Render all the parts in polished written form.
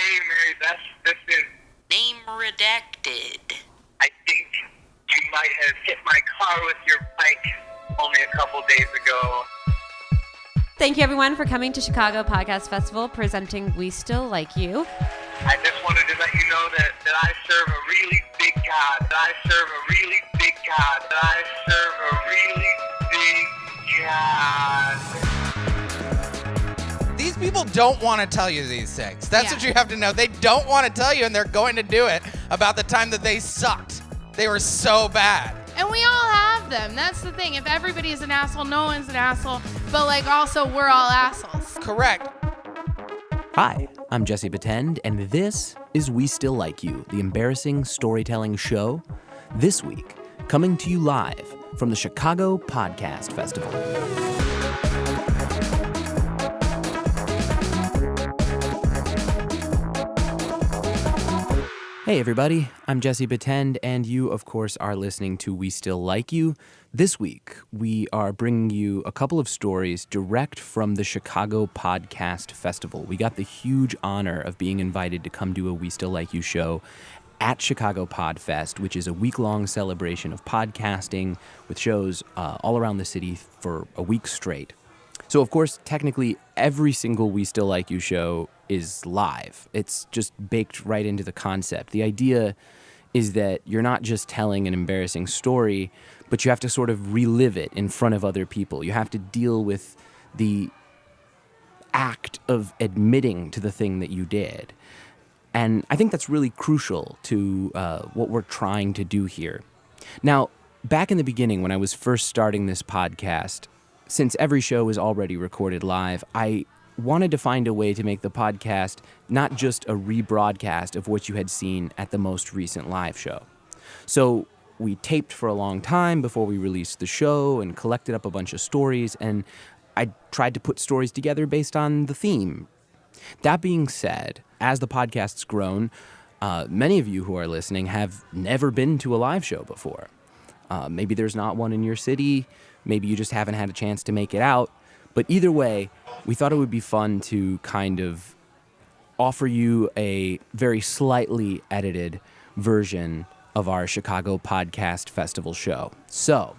Hey, Mary Beth, this is Name redacted. I think you might have hit my car with your bike only a couple days ago. Thank you, everyone, for coming to Chicago Podcast Festival, presenting We Still Like You. I just wanted to let you know that I serve a really big God. That I serve a really big God. That I serve a really big God. These people don't want to tell you these things. That's what you have to know. They don't want to tell you, and they're going to do it about the time that they sucked. They were so bad. And we all have them. That's the thing. If everybody's an asshole, no one's an asshole. But, also, we're all assholes. Correct. Hi, I'm Jesse Batend, and this is We Still Like You, the embarrassing storytelling show. This week, coming to you live from the Chicago Podcast Festival. Hey everybody, I'm Jesse Batend, and you, of course, are listening to We Still Like You. This week, we are bringing you a couple of stories direct from the Chicago Podcast Festival. We got the huge honor of being invited to come do a We Still Like You show at Chicago Podfest, which is a week-long celebration of podcasting with shows all around the city for a week straight. So, of course, technically, every single We Still Like You show is live. It's just baked right into the concept. The idea is that you're not just telling an embarrassing story, but you have to sort of relive it in front of other people. You have to deal with the act of admitting to the thing that you did. And I think that's really crucial to what we're trying to do here. Now, back in the beginning, when I was first starting this podcast, since every show is already recorded live, I wanted to find a way to make the podcast not just a rebroadcast of what you had seen at the most recent live show. So we taped for a long time before we released the show and collected up a bunch of stories, and I tried to put stories together based on the theme. That being said, as the podcast's grown, many of you who are listening have never been to a live show before. Maybe there's not one in your city. Maybe you just haven't had a chance to make it out. But either way, we thought it would be fun to kind of offer you a very slightly edited version of our Chicago Podcast Festival show. So,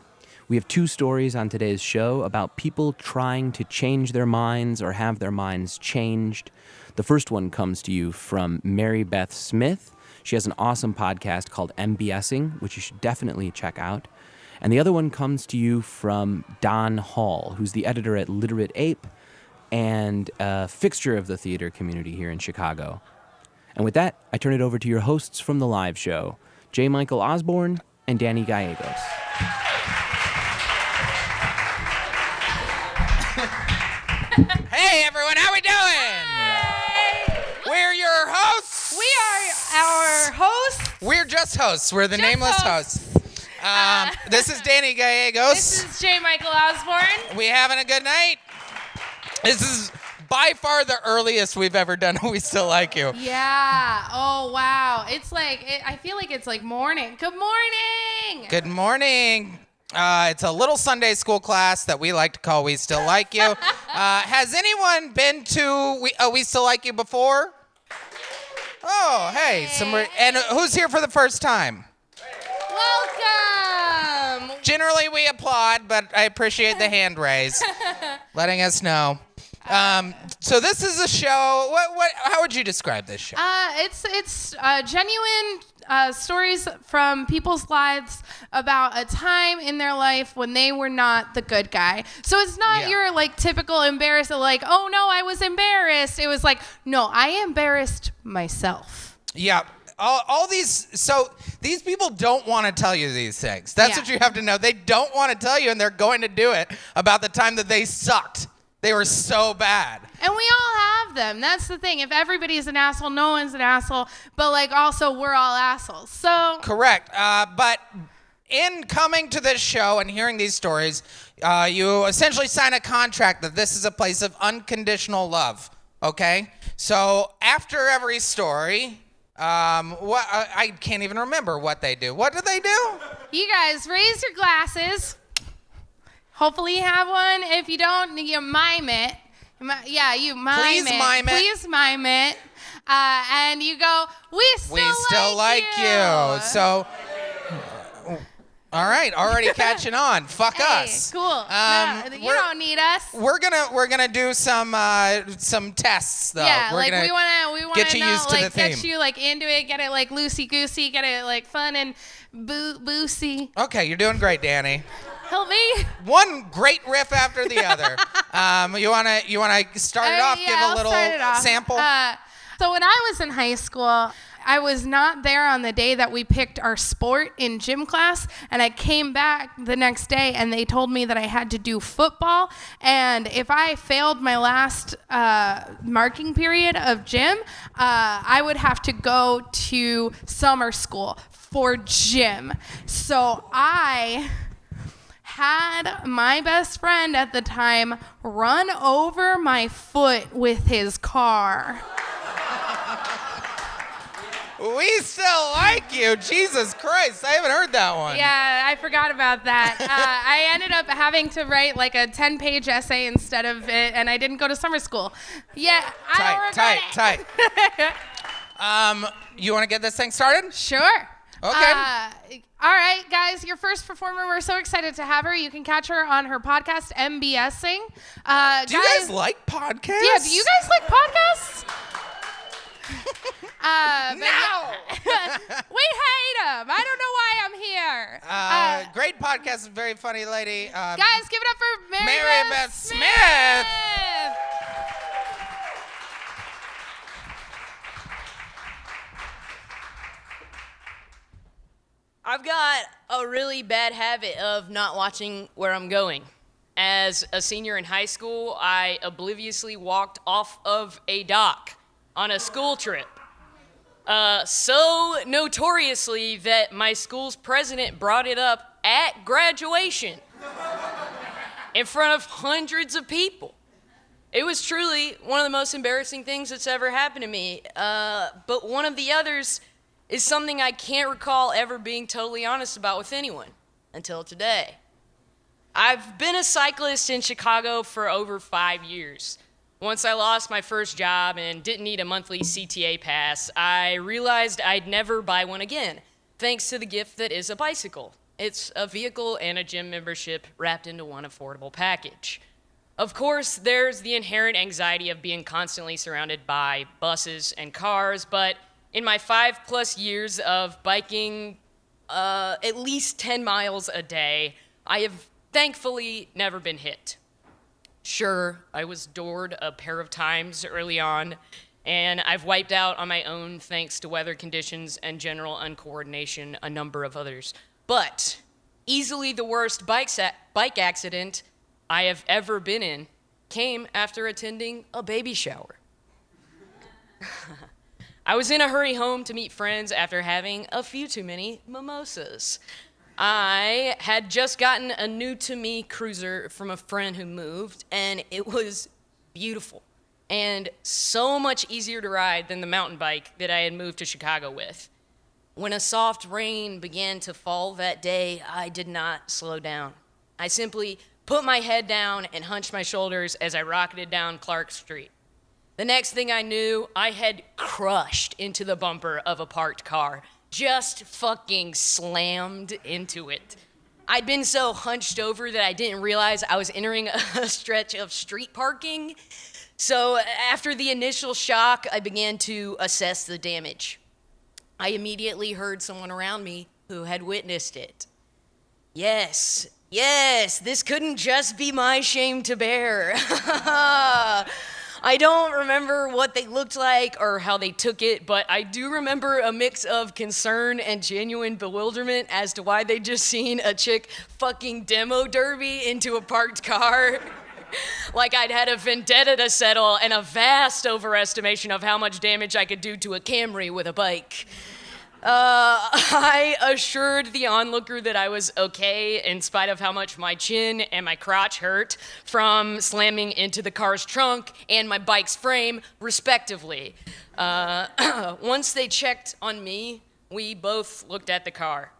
we have two stories on today's show about people trying to change their minds or have their minds changed. The first one comes to you from Mary Beth Smith. She has an awesome podcast called MBSing, which you should definitely check out. And the other one comes to you from Don Hall, who's the editor at Literate Ape and a fixture of the theater community here in Chicago. And with that, I turn it over to your hosts from the live show, J. Michael Osborne and Danny Gallegos. Hey everyone, how we doing? Hey! We're your hosts. We are our hosts. We're just hosts. We're the Just nameless hosts. This is Danny Gallegos. This is J. Michael Osborne. We having a good night? This is by far the earliest we've ever done We Still Like You. Yeah. Oh, wow. It's I feel like it's like morning. Good morning. Good morning. It's a little Sunday school class that we like to call We Still Like You. Has anyone been to We Still Like You before? Oh, hey. And who's here for the first time? Welcome. Generally, we applaud, but I appreciate the hand raise, letting us know. So this is a show. How would you describe this show? It's genuine stories from people's lives about a time in their life when they were not the good guy. So it's not your typical embarrassed, oh no, I was embarrassed. It was no, I embarrassed myself. Yeah. All these, so these people don't want to tell you these things. That's what you have to know. They don't want to tell you, and they're going to do it about the time that they sucked. They were so bad. And we all have them. That's the thing. If everybody's an asshole, no one's an asshole. But also, we're all assholes. So correct. But in coming to this show and hearing these stories, you essentially sign a contract that this is a place of unconditional love. Okay? So after every story, I can't even remember what they do. What do they do? You guys raise your glasses. Hopefully you have one. If you don't, you mime it. Yeah, you mime Please it. mime it. Please mime it. and you go, we still like you. So, all right, already catching on. Fuck us. Cool. No, you don't need us. We're gonna do some tests though. Yeah, we wanna get you know, used to the theme. Get you into it, get it loosey goosey, get it fun and boosy. Okay, you're doing great, Danny. Help me. One great riff after the other. You wanna start it off? Give a little sample. So when I was in high school, I was not there on the day that we picked our sport in gym class, and I came back the next day and they told me that I had to do football, and if I failed my last marking period of gym, I would have to go to summer school for gym. So I had my best friend at the time run over my foot with his car. We still like you. Jesus Christ, I haven't heard that one. Yeah, I forgot about that. I ended up having to write like a 10-page essay instead of it, and I didn't go to summer school. Yeah, Tight. You want to get this thing started? Sure. Okay. All right, guys, your first performer, we're so excited to have her. You can catch her on her podcast, MBSing. Do you guys like podcasts? Yeah, do you guys like podcasts? No! We hate them. I don't know why I'm here. Great podcast, very funny lady. Guys, give it up for Mary Beth Smith. I've got a really bad habit of not watching where I'm going. As a senior in high school, I obliviously walked off of a dock on a school trip. So notoriously that my school's president brought it up at graduation in front of hundreds of people. It was truly one of the most embarrassing things that's ever happened to me. But one of the others is something I can't recall ever being totally honest about with anyone until today. I've been a cyclist in Chicago for over 5 years. Once I lost my first job and didn't need a monthly CTA pass, I realized I'd never buy one again, thanks to the gift that is a bicycle. It's a vehicle and a gym membership wrapped into one affordable package. Of course, there's the inherent anxiety of being constantly surrounded by buses and cars, but in my 5+ years of biking at least 10 miles a day, I have thankfully never been hit. Sure, I was doored a pair of times early on, and I've wiped out on my own thanks to weather conditions and general uncoordination, a number of others. But easily the worst bike accident I have ever been in came after attending a baby shower. I was in a hurry home to meet friends after having a few too many mimosas. I had just gotten a new-to-me cruiser from a friend who moved, and it was beautiful and so much easier to ride than the mountain bike that I had moved to Chicago with. When a soft rain began to fall that day, I did not slow down. I simply put my head down and hunched my shoulders as I rocketed down Clark Street. The next thing I knew, I had crushed into the bumper of a parked car. Just fucking slammed into it. I'd been so hunched over that I didn't realize I was entering a stretch of street parking. So after the initial shock, I began to assess the damage. I immediately heard someone around me who had witnessed it. Yes, this couldn't just be my shame to bear. I don't remember what they looked like or how they took it, but I do remember a mix of concern and genuine bewilderment as to why they'd just seen a chick fucking demo derby into a parked car. Like I'd had a vendetta to settle and a vast overestimation of how much damage I could do to a Camry with a bike. I assured the onlooker that I was okay in spite of how much my chin and my crotch hurt from slamming into the car's trunk and my bike's frame, respectively. Once they checked on me, we both looked at the car.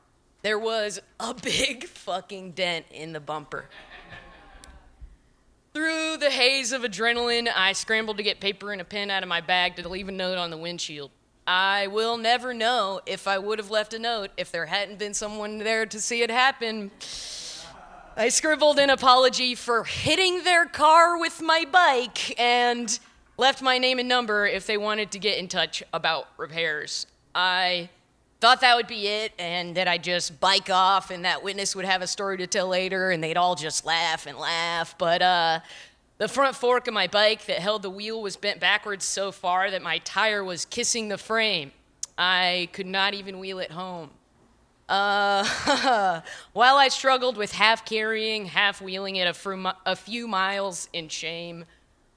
There was a big fucking dent in the bumper. Through the haze of adrenaline, I scrambled to get paper and a pen out of my bag to leave a note on the windshield. I will never know if I would have left a note if there hadn't been someone there to see it happen. I scribbled an apology for hitting their car with my bike and left my name and number if they wanted to get in touch about repairs. I thought that would be it and that I'd just bike off and that witness would have a story to tell later and they'd all just laugh and laugh. But the front fork of my bike that held the wheel was bent backwards so far that my tire was kissing the frame. I could not even wheel it home. While I struggled with half carrying, half wheeling it a few miles in shame,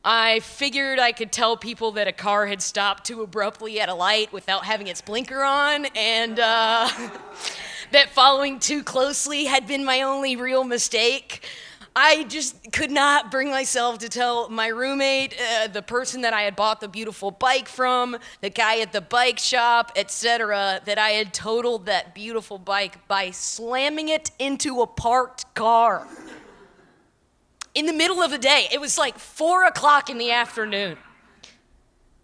I figured I could tell people that a car had stopped too abruptly at a light without having its blinker on, and that following too closely had been my only real mistake. I just could not bring myself to tell my roommate, the person that I had bought the beautiful bike from, the guy at the bike shop, etc., that I had totaled that beautiful bike by slamming it into a parked car. In the middle of the day. It was like 4 o'clock in the afternoon.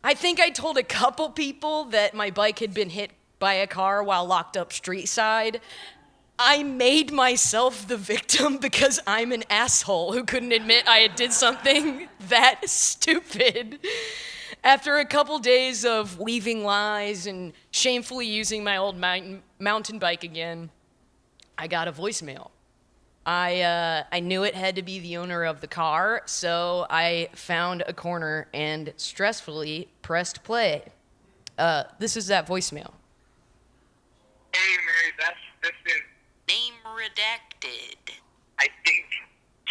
I think I told a couple people that my bike had been hit by a car while locked up street side. I made myself the victim because I'm an asshole who couldn't admit I had did something that stupid. After a couple days of weaving lies and shamefully using my old mountain bike again, I got a voicemail. I knew it had to be the owner of the car, so I found a corner and stressfully pressed play. This is that voicemail. Hey, Mary Beth, this is Name redacted. I think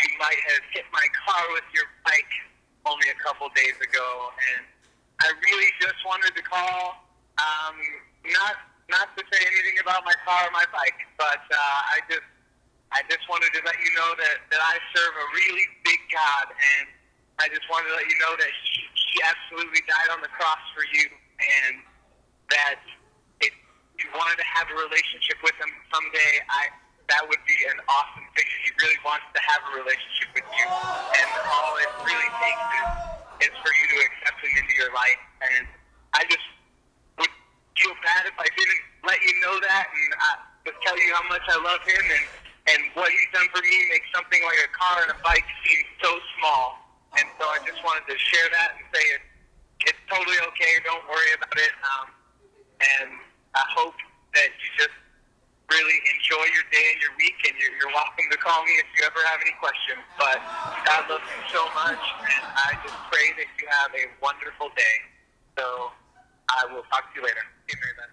you might have hit my car with your bike only a couple days ago, and I really just wanted to call, not to say anything about my car or my bike, but I just wanted to let you know that I serve a really big God, and I just wanted to let you know that he absolutely died on the cross for you, and that if you wanted to have a relationship with him someday, that would be an awesome thing. He really wants to have a relationship with you, and all it really takes is for you to accept him into your life. And I just would feel bad if I didn't let you know that, and just tell you how much I love him, and what he's done for me makes something like a car and a bike seem so small. And so I just wanted to share that and say it's totally okay. Don't worry about it. And I hope that you just really enjoy your day and your week, and you're welcome to call me if you ever have any questions. But God loves you so much, and I just pray that you have a wonderful day. So I will talk to you later. See you, Mary Beth.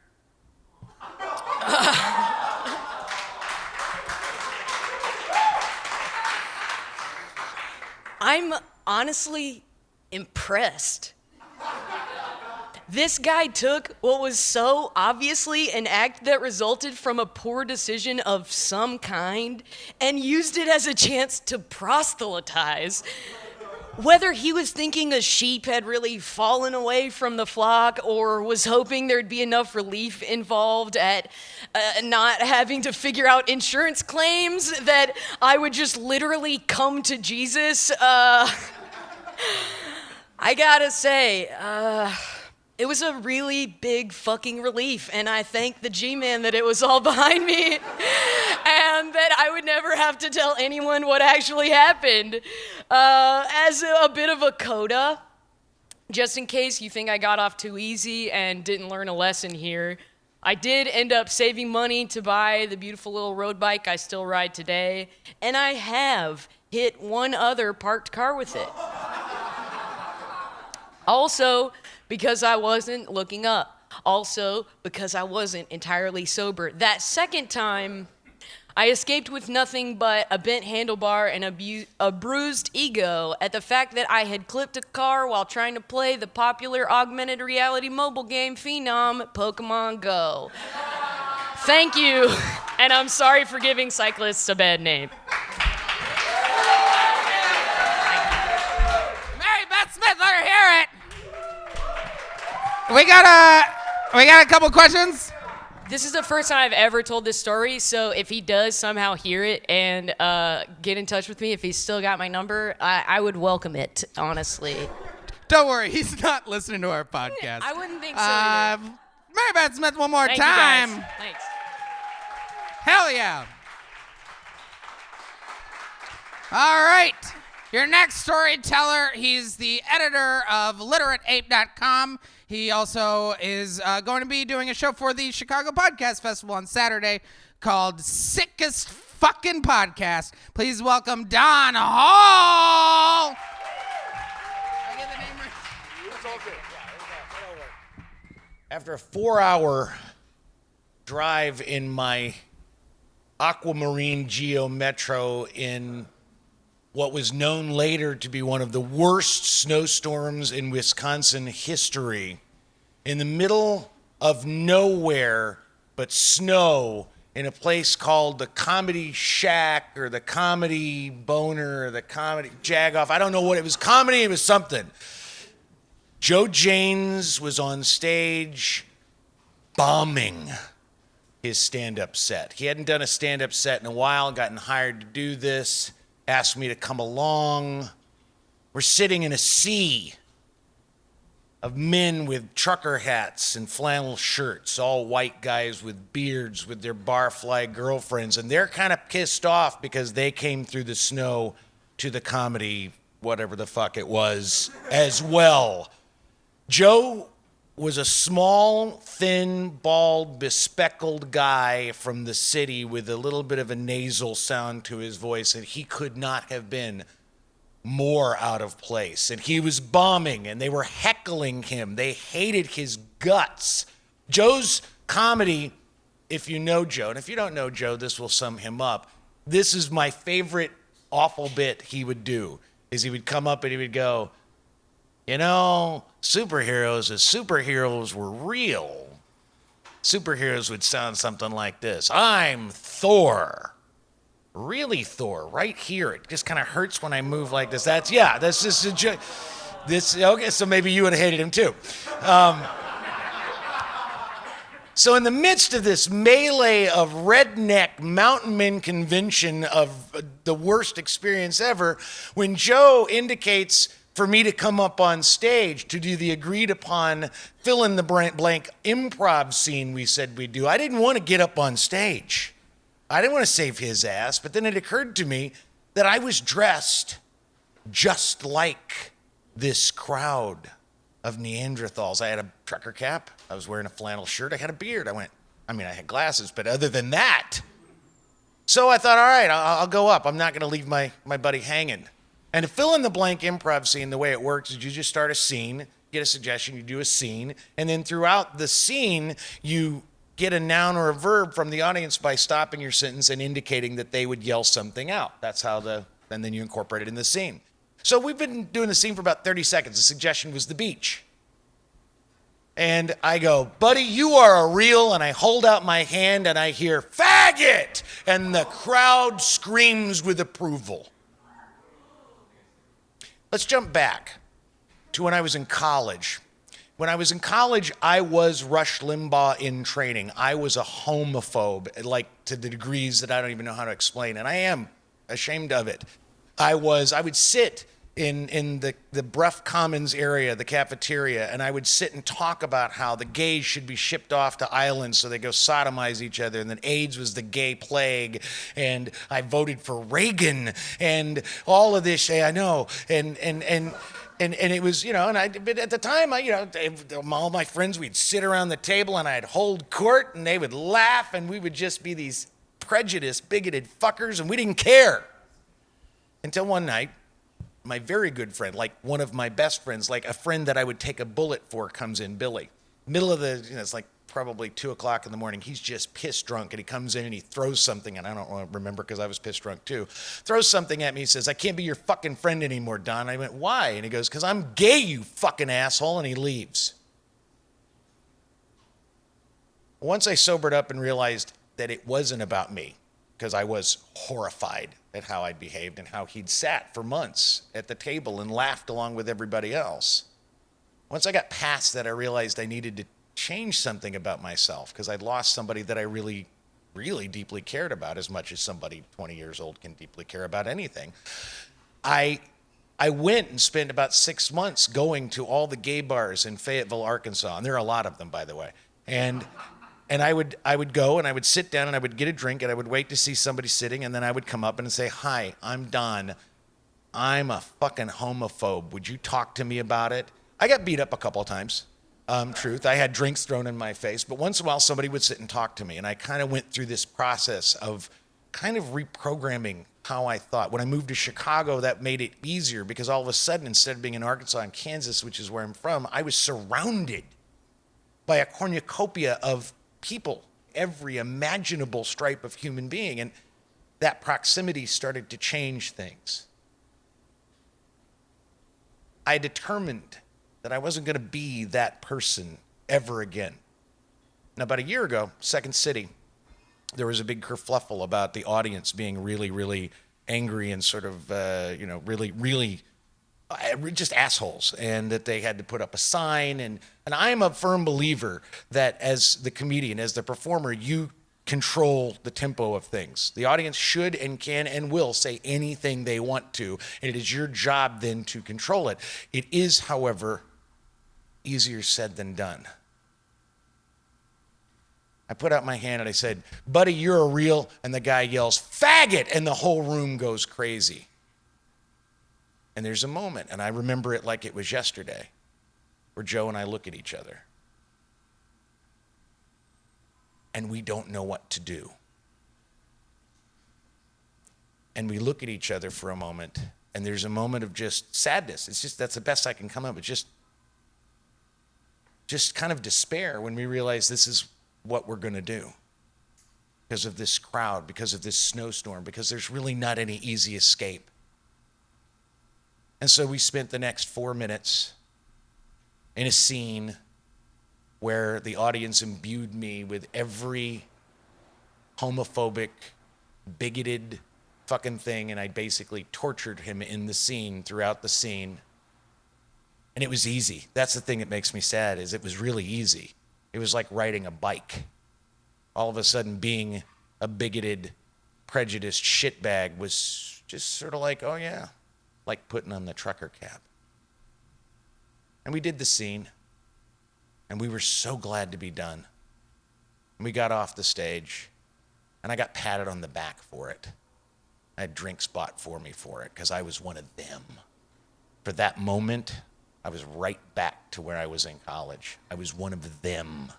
I'm honestly impressed. This guy took what was so obviously an act that resulted from a poor decision of some kind and used it as a chance to proselytize. Whether he was thinking a sheep had really fallen away from the flock or was hoping there'd be enough relief involved at not having to figure out insurance claims that I would just literally come to Jesus, I gotta say, it was a really big fucking relief, and I thank the G-Man that it was all behind me and that I would never have to tell anyone what actually happened. As a bit of a coda, just in case you think I got off too easy and didn't learn a lesson here, I did end up saving money to buy the beautiful little road bike I still ride today, and I have hit one other parked car with it. Also, because I wasn't looking up. Also, because I wasn't entirely sober. That second time, I escaped with nothing but a bent handlebar and a bruised ego at the fact that I had clipped a car while trying to play the popular augmented reality mobile game phenom, Pokemon Go. Thank you, and I'm sorry for giving cyclists a bad name. Mary Beth Smith, let her hear it. We got a couple questions. This is the first time I've ever told this story, so if he does somehow hear it and get in touch with me, if he's still got my number, I would welcome it, honestly. Don't worry, he's not listening to our podcast. I wouldn't think so either. Mary Beth Smith, one more Thank time. you guys. Thanks. Hell yeah. All right. Your next storyteller, he's the editor of literateape.com. He also is going to be doing a show for the Chicago Podcast Festival on Saturday called Sickest Fucking Podcast. Please welcome Don Hall. I get the name right? It's all good. That'll work. After a 4-hour drive in my Aquamarine Geo Metro in what was known later to be one of the worst snowstorms in Wisconsin history, in the middle of nowhere but snow, in a place called the Comedy Shack or the Comedy Boner or the Comedy Jagoff. I don't know what it was. Comedy, it was something. Joe Janes was on stage bombing his stand-up set. He hadn't done a stand-up set in a while, gotten hired to do this, asked me to come along. We're sitting in a sea of men with trucker hats and flannel shirts, all white guys with beards with their barfly girlfriends, and they're kind of pissed off because they came through the snow to the comedy, whatever the fuck it was, as well. Joe was a small, thin, bald, bespectacled guy from the city with a little bit of a nasal sound to his voice, and he could not have been more out of place. And he was bombing, and they were heckling him. They hated his guts. Joe's comedy, if you know Joe, and if you don't know Joe, this will sum him up. This is my favorite awful bit he would do, is he would come up and he would go, you know, superheroes, if superheroes were real, superheroes would sound something like this. I'm Thor. Really Thor, right here. It just kind of hurts when I move like this. That's just a joke. Okay, so maybe you would have hated him too. So in the midst of this melee of redneck mountain men convention of the worst experience ever, when Joe indicates for me to come up on stage to do the agreed upon fill in the blank improv scene we said we'd do, I didn't want to get up on stage. I didn't want to save his ass, but then it occurred to me that I was dressed just like this crowd of Neanderthals. I had a trucker cap, I was wearing a flannel shirt, I had a beard, I had glasses, but other than that. So I thought, all right, I'll go up. I'm not going to leave my buddy hanging. And to fill in the blank improv scene, the way it works is you just start a scene, get a suggestion, you do a scene, and then throughout the scene, you get a noun or a verb from the audience by stopping your sentence and indicating that they would yell something out. That's how and then you incorporate it in the scene. So we've been doing the scene for about 30 seconds. The suggestion was the beach. And I go, buddy, you are a real, and I hold out my hand and I hear, faggot! And the crowd screams with approval. Let's jump back to when I was in college. When I was in college, I was Rush Limbaugh in training. I was a homophobe, like to the degrees that I don't even know how to explain, and I am ashamed of it. I would sit in the Bruff Commons area, the cafeteria, and I would sit and talk about how the gays should be shipped off to islands so they go sodomize each other, and that AIDS was the gay plague, and I voted for Reagan, and all of this, I know, and it was, but at the time, all my friends, we'd sit around the table and I'd hold court and they would laugh and we would just be these prejudiced, bigoted fuckers, and we didn't care. Until one night, my very good friend, like one of my best friends, like a friend that I would take a bullet for, comes in, Billy. Middle of it's like probably 2 o'clock in the morning. He's just pissed drunk, and he comes in and he throws something, and I don't remember because I was pissed drunk too. Throws something at me. He says, I can't be your fucking friend anymore, Don. I went, why? And he goes, because I'm gay, you fucking asshole, and he leaves. Once I sobered up and realized that it wasn't about me, because I was horrified at how I'd behaved and how he'd sat for months at the table and laughed along with everybody else. Once I got past that, I realized I needed to change something about myself because I'd lost somebody that I really, really deeply cared about, as much as somebody 20 years old can deeply care about anything. I went and spent about 6 months going to all the gay bars in Fayetteville, Arkansas, and there are a lot of them, by the way. And I would go and I would sit down and I would get a drink and I would wait to see somebody sitting, and then I would come up and say, "Hi, I'm Don. I'm a fucking homophobe. Would you talk to me about it?" I got beat up a couple of times. Truth. I had drinks thrown in my face, but once in a while somebody would sit and talk to me, and I kind of went through this process of kind of reprogramming how I thought. When I moved to Chicago, that made it easier because all of a sudden, instead of being in Arkansas and Kansas, which is where I'm from, I was surrounded by a cornucopia of people, every imaginable stripe of human being, and that proximity started to change things. I determined that I wasn't going to be that person ever again. Now, about a year ago, Second City, there was a big kerfluffle about the audience being really, really angry and sort of, really, really just assholes, and that they had to put up a sign. And I'm a firm believer that as the comedian, as the performer, you control the tempo of things. The audience should and can and will say anything they want to, and it is your job then to control it. It is, however, easier said than done. I put out my hand and I said, "Buddy, you're a real," and the guy yells, "Faggot," and the whole room goes crazy. And there's a moment, and I remember it like it was yesterday, where Joe and I look at each other. And we don't know what to do. And we look at each other for a moment, and there's a moment of just sadness. It's just, that's the best I can come up with, just kind of despair when we realize this is what we're going to do. Because of this crowd, because of this snowstorm, because there's really not any easy escape. And so we spent the next 4 minutes in a scene where the audience imbued me with every homophobic, bigoted fucking thing, and I basically tortured him in the scene, throughout the scene. And it was easy. That's the thing that makes me sad, is it was really easy. It was like riding a bike. All of a sudden, being a bigoted, prejudiced shitbag was just sort of like, oh yeah, like putting on the trucker cap. And we did the scene, and we were so glad to be done. And we got off the stage, and I got patted on the back for it. I had drinks bought for me for it, because I was one of them. For that moment, I was right back to where I was in college. I was one of them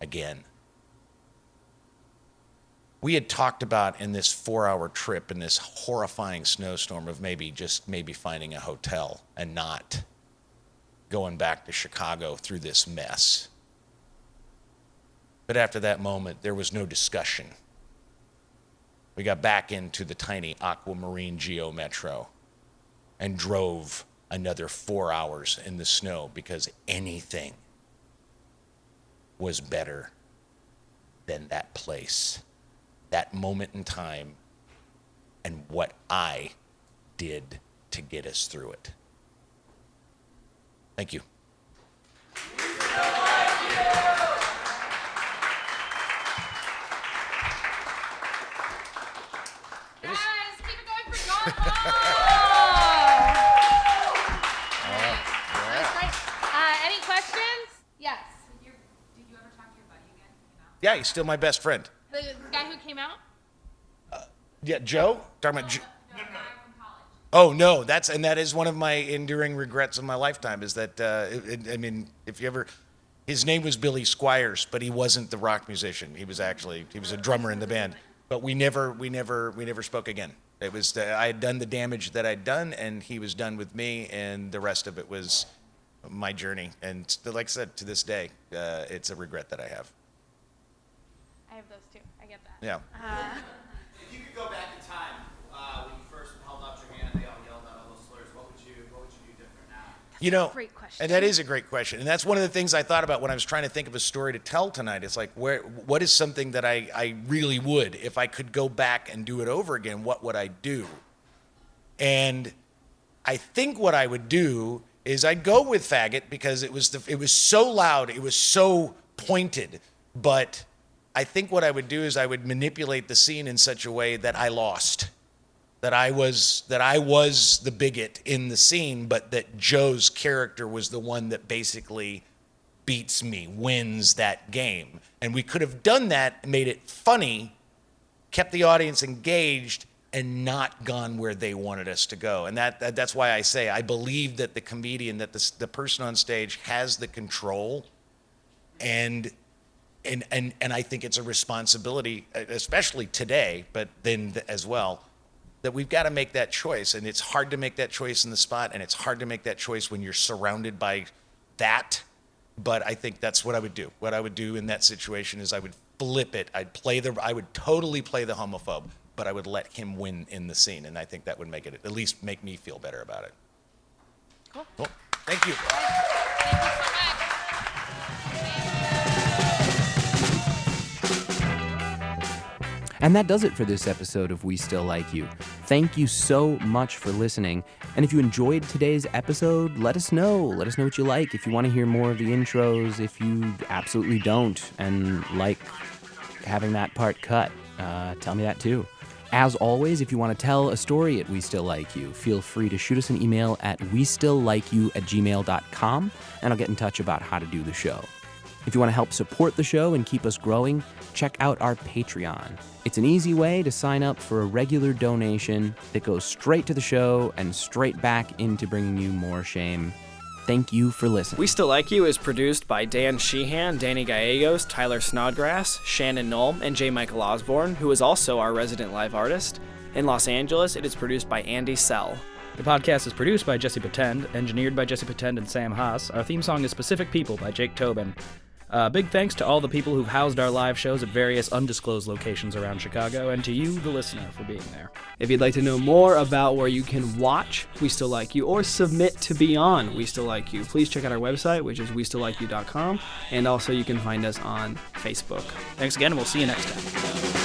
again. We had talked about in this 4-hour trip, in this horrifying snowstorm, of maybe finding a hotel and not going back to Chicago through this mess. But after that moment, there was no discussion. We got back into the tiny Aquamarine Geo Metro and drove another 4 hours in the snow, because anything was better than that place, that moment in time, and what I did to get us through it. Thank you. Guys, keep it going for John Hall. Any questions? Yes. Did you ever talk to your buddy again? Yeah, he's still my best friend. The guy who came out? Yeah, Joe? Talking about No, the guy from college. Oh no, that is one of my enduring regrets of my lifetime, is that his name was Billy Squires, but he wasn't the rock musician. He was a drummer in the band. But we never spoke again. It was I had done the damage that I'd done, and he was done with me, and the rest of it was my journey. And like I said, to this day, it's a regret that I have. I have those too. I get that. Yeah. If you could go back in time, when you first held out your hand and they all yelled out all those slurs, what would you do different now? Great question. And that is a great question. And that's one of the things I thought about when I was trying to think of a story to tell tonight. It's like, what is something that I really would, if I could go back and do it over again, what would I do? And I think what I would do is I'd go with faggot, because it was so loud, it was so pointed, but I think what I would do is I would manipulate the scene in such a way that I lost, that I was the bigot in the scene, but that Joe's character was the one that basically beats me, wins that game. And we could have done that, made it funny, kept the audience engaged, and not gone where they wanted us to go. And that's why I say I believe that the comedian, that the person on stage has the control, and I think it's a responsibility, especially today, but then as well, that we've got to make that choice. And it's hard to make that choice in the spot, and it's hard to make that choice when you're surrounded by that. But I think that's what I would do. What I would do in that situation is I would flip it. I would totally play the homophobe, but I would let him win in the scene. And I think that would make it, at least make me feel better about it. Cool. Thank you. Thank you so much. And that does it for this episode of We Still Like You. Thank you so much for listening. And if you enjoyed today's episode, let us know. Let us know what you like. If you want to hear more of the intros, if you absolutely don't and like having that part cut, tell me that too. As always, if you want to tell a story at We Still Like You, feel free to shoot us an email at westilllikeyu@gmail.com, and I'll get in touch about how to do the show. If you want to help support the show and keep us growing, check out our Patreon. It's an easy way to sign up for a regular donation that goes straight to the show and straight back into bringing you more shame. Thank you for listening. We Still Like You is produced by Dan Sheehan, Danny Gallegos, Tyler Snodgrass, Shannon Knoll, and J. Michael Osborne, who is also our resident live artist. In Los Angeles, it is produced by Andy Sell. The podcast is produced by Jesse Pretend, engineered by Jesse Pretend and Sam Haas. Our theme song is Specific People by Jake Tobin. Big thanks to all the people who've housed our live shows at various undisclosed locations around Chicago, and to you, the listener, for being there. If you'd like to know more about where you can watch We Still Like You or submit to be on We Still Like You, please check out our website, which is westilllikeyou.com, and also you can find us on Facebook. Thanks again, and we'll see you next time.